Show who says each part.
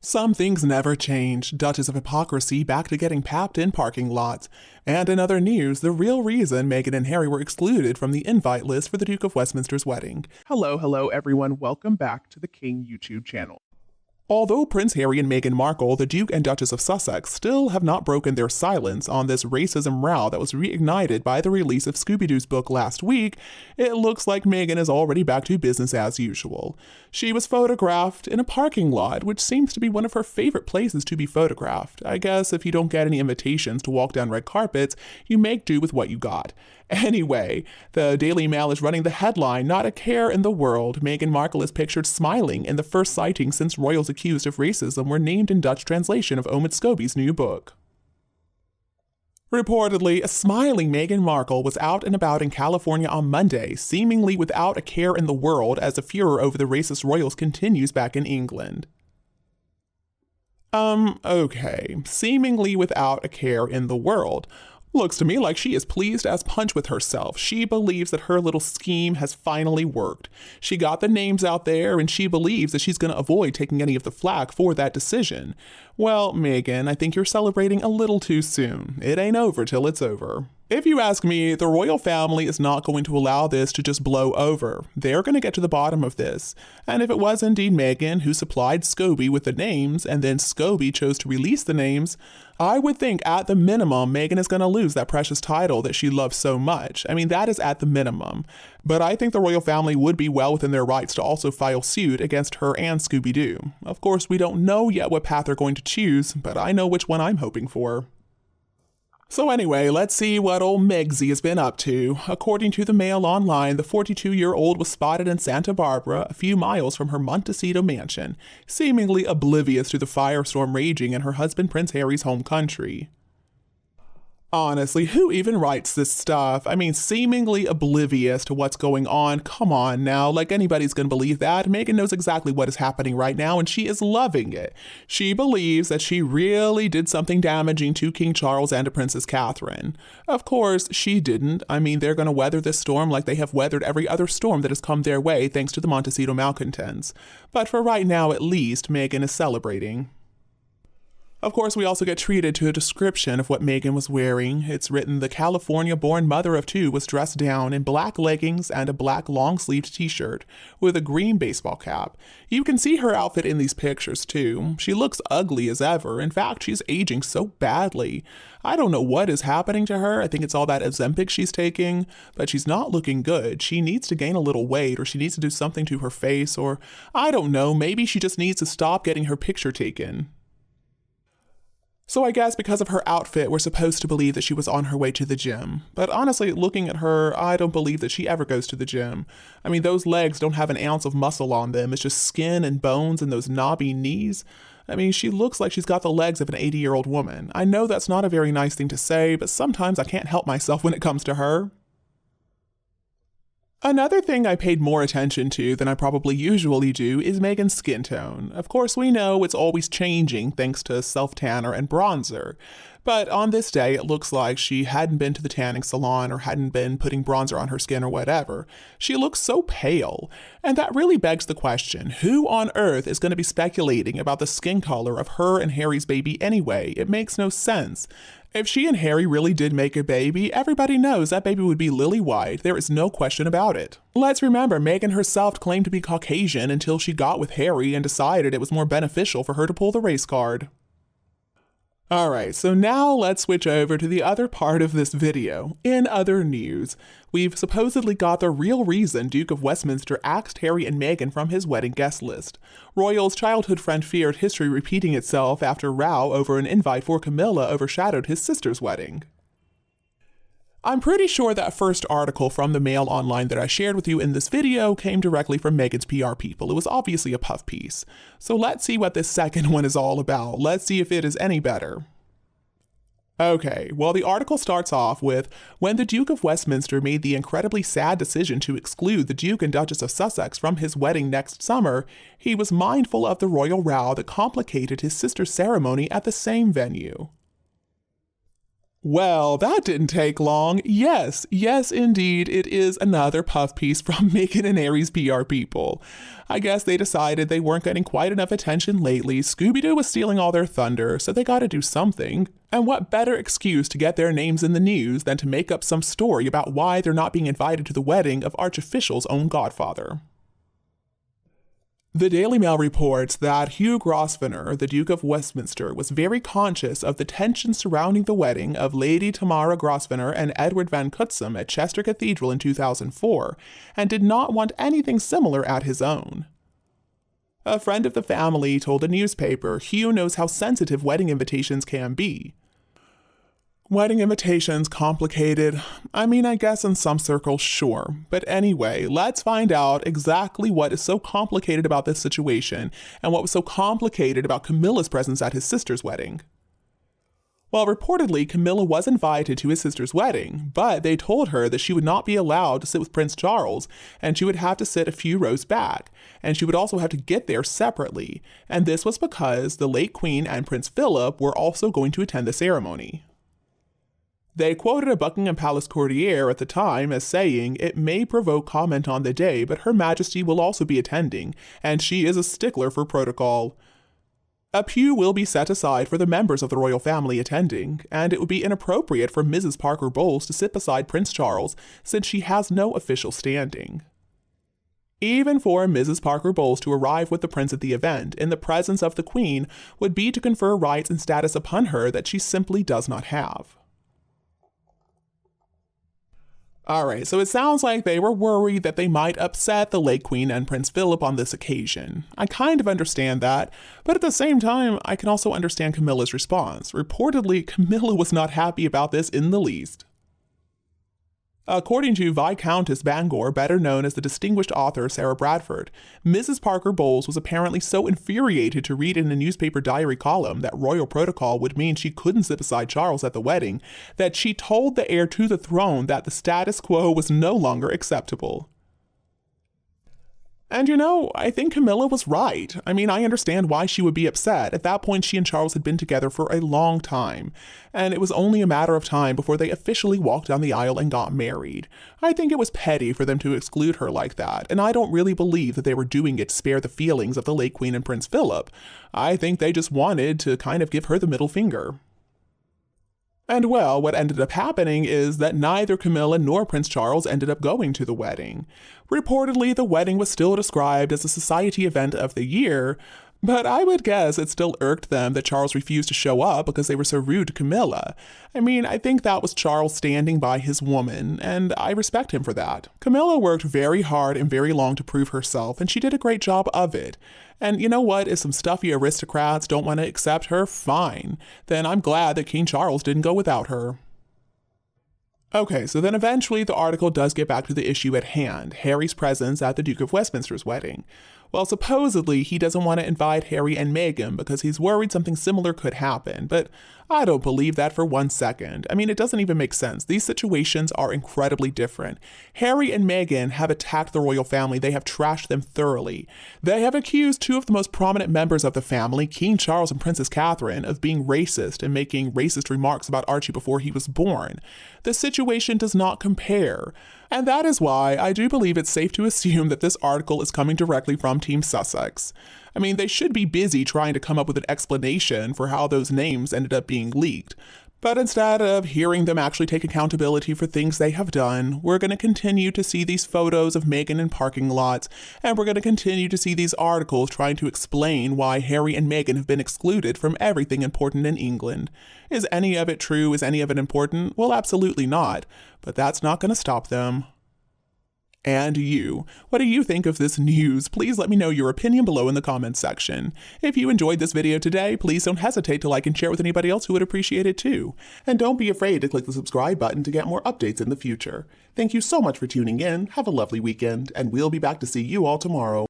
Speaker 1: Some things never change. Duchess of Hypocrisy back to getting papped in parking lots. And in other news, the real reason Meghan and Harry were excluded from the invite list for the Duke of Westminster's wedding. Hello everyone. Welcome back to the King YouTube channel. Although Prince Harry and Meghan Markle, the Duke and Duchess of Sussex, still have not broken their silence on this racism row that was reignited by the release of Scooby-Doo's book last week, it looks like Meghan is already back to business as usual. She was photographed in a parking lot, which seems to be one of her favorite places to be photographed. I guess if you don't get any invitations to walk down red carpets, you make do with what you got. Anyway, the Daily Mail is running the headline, "Not a care in the world. Meghan Markle is pictured smiling in the first sighting since royals accused of racism were named in Dutch translation of Omid Scobie's new book." Reportedly, a smiling Meghan Markle was out and about in California on Monday, seemingly without a care in the world as the furor over the racist royals continues back in England. Okay, seemingly without a care in the world. Looks to me like she is pleased as punch with herself. She believes that her little scheme has finally worked. She got the names out there, and she believes that she's going to avoid taking any of the flack for that decision. Well, Meghan, I think you're celebrating a little too soon. It ain't over till it's over. If you ask me, the royal family is not going to allow this to just blow over. They're going to get to the bottom of this. And if it was indeed Meghan who supplied Scobie with the names, and then Scobie chose to release the names, I would think at the minimum, Meghan is going to lose that precious title that she loves so much. I mean, that is at the minimum. But I think the royal family would be well within their rights to also file suit against her and Scooby-Doo. Of course, we don't know yet what path they're going to choose, but I know which one I'm hoping for. So anyway, let's see what old Megsy has been up to. According to the Mail Online, the 42-year-old was spotted in Santa Barbara, a few miles from her Montecito mansion, seemingly oblivious to the firestorm raging in her husband Prince Harry's home country. Honestly, who even writes this stuff? I mean, seemingly oblivious to what's going on. Come on now, like anybody's gonna believe that. Meghan knows exactly what is happening right now, and she is loving it. She believes that she really did something damaging to King Charles and to Princess Catherine. Of course, she didn't. I mean, they're gonna weather this storm like they have weathered every other storm that has come their way thanks to the Montecito malcontents. But for right now, at least, Meghan is celebrating. Of course, we also get treated to a description of what Meghan was wearing. It's written, "The California-born mother of two was dressed down in black leggings and a black long-sleeved t-shirt with a green baseball cap." You can see her outfit in these pictures, too. She looks ugly as ever. In fact, she's aging so badly. I don't know what is happening to her. I think it's all that Ozempic she's taking, but she's not looking good. She needs to gain a little weight, or she needs to do something to her face, or I don't know, maybe she just needs to stop getting her picture taken. So I guess because of her outfit, we're supposed to believe that she was on her way to the gym. But honestly, looking at her, I don't believe that she ever goes to the gym. I mean, those legs don't have an ounce of muscle on them. It's just skin and bones and those knobby knees. I mean, she looks like she's got the legs of an 80-year-old woman. I know that's not a very nice thing to say, but sometimes I can't help myself when it comes to her. Another thing I paid more attention to than I probably usually do is Meghan's skin tone. Of course, we know it's always changing thanks to self-tanner and bronzer. But on this day, it looks like she hadn't been to the tanning salon or hadn't been putting bronzer on her skin or whatever. She looks so pale. And that really begs the question, who on earth is going to be speculating about the skin color of her and Harry's baby anyway? It makes no sense. If she and Harry really did make a baby, everybody knows that baby would be lily white. There is no question about it. Let's remember, Meghan herself claimed to be Caucasian until she got with Harry and decided it was more beneficial for her to pull the race card. Alright, so now let's switch over to the other part of this video. In other news, we've supposedly got the real reason Duke of Westminster axed Harry and Meghan from his wedding guest list. Royal's childhood friend feared history repeating itself after row over an invite for Camilla overshadowed his sister's wedding. I'm pretty sure that first article from the Mail Online that I shared with you in this video came directly from Meghan's PR people. It was obviously a puff piece. So let's see what this second one is all about. Let's see if it is any better. Okay, well, the article starts off with, "When the Duke of Westminster made the incredibly sad decision to exclude the Duke and Duchess of Sussex from his wedding next summer, he was mindful of the royal row that complicated his sister's ceremony at the same venue." Well, that didn't take long. Yes, indeed, it is another puff piece from Meghan and Harry's PR people. I guess they decided they weren't getting quite enough attention lately. Scooby-Doo was stealing all their thunder, so they gotta do something. And what better excuse to get their names in the news than to make up some story about why they're not being invited to the wedding of Archofficial's own godfather. The Daily Mail reports that Hugh Grosvenor, the Duke of Westminster, was very conscious of the tension surrounding the wedding of Lady Tamara Grosvenor and Edward Van Cutsem at Chester Cathedral in 2004, and did not want anything similar at his own. A friend of the family told a newspaper Hugh knows how sensitive wedding invitations can be. Wedding invitations complicated? I guess in some circles, sure. But anyway, let's find out exactly what is so complicated about this situation and what was so complicated about Camilla's presence at his sister's wedding. Well, reportedly, Camilla was invited to his sister's wedding, but they told her that she would not be allowed to sit with Prince Charles, and she would have to sit a few rows back, and she would also have to get there separately, and this was because the late Queen and Prince Philip were also going to attend the ceremony. They quoted a Buckingham Palace courtier at the time as saying, "It may provoke comment on the day, but Her Majesty will also be attending, and she is a stickler for protocol. A pew will be set aside for the members of the royal family attending, and it would be inappropriate for Mrs. Parker Bowles to sit beside Prince Charles since she has no official standing." Even for Mrs. Parker Bowles to arrive with the prince at the event in the presence of the Queen would be to confer rights and status upon her that she simply does not have. Alright, so it sounds like they were worried that they might upset the late Queen and Prince Philip on this occasion. I kind of understand that, but at the same time, I can also understand Camilla's response. Reportedly, Camilla was not happy about this in the least. According to Viscountess Bangor, better known as the distinguished author Sarah Bradford, Mrs. Parker Bowles was apparently so infuriated to read in a newspaper diary column that royal protocol would mean she couldn't sit beside Charles at the wedding that she told the heir to the throne that the status quo was no longer acceptable. And I think Camilla was right. I understand why she would be upset. At that point, she and Charles had been together for a long time, and it was only a matter of time before they officially walked down the aisle and got married. I think it was petty for them to exclude her like that, and I don't really believe that they were doing it to spare the feelings of the late Queen and Prince Philip. I think they just wanted to kind of give her the middle finger. And well, what ended up happening is that neither Camilla nor Prince Charles ended up going to the wedding. Reportedly, the wedding was still described as a society event of the year, but I would guess it still irked them that Charles refused to show up because they were so rude to Camilla. I think that was Charles standing by his woman, and I respect him for that. Camilla worked very hard and very long to prove herself, and she did a great job of it. And you know what? If some stuffy aristocrats don't want to accept her, fine. Then I'm glad that King Charles didn't go without her. Okay, so then eventually the article does get back to the issue at hand, Harry's presence at the Duke of Westminster's wedding. Well, supposedly he doesn't want to invite Harry and Meghan because he's worried something similar could happen, but I don't believe that for 1 second. It doesn't even make sense. These situations are incredibly different. Harry and Meghan have attacked the royal family. They have trashed them thoroughly. They have accused two of the most prominent members of the family, King Charles and Princess Catherine, of being racist and making racist remarks about Archie before he was born. The situation does not compare. And that is why I do believe it's safe to assume that this article is coming directly from Team Sussex. They should be busy trying to come up with an explanation for how those names ended up being leaked. But instead of hearing them actually take accountability for things they have done, we're going to continue to see these photos of Meghan in parking lots, and we're going to continue to see these articles trying to explain why Harry and Meghan have been excluded from everything important in England. Is any of it true? Is any of it important? Well, absolutely not. But that's not going to stop them. And you, what do you think of this news? Please let me know your opinion below in the comments section. If you enjoyed this video today, please don't hesitate to like and share with anybody else who would appreciate it too. And don't be afraid to click the subscribe button to get more updates in the future. Thank you so much for tuning in, have a lovely weekend, and we'll be back to see you all tomorrow.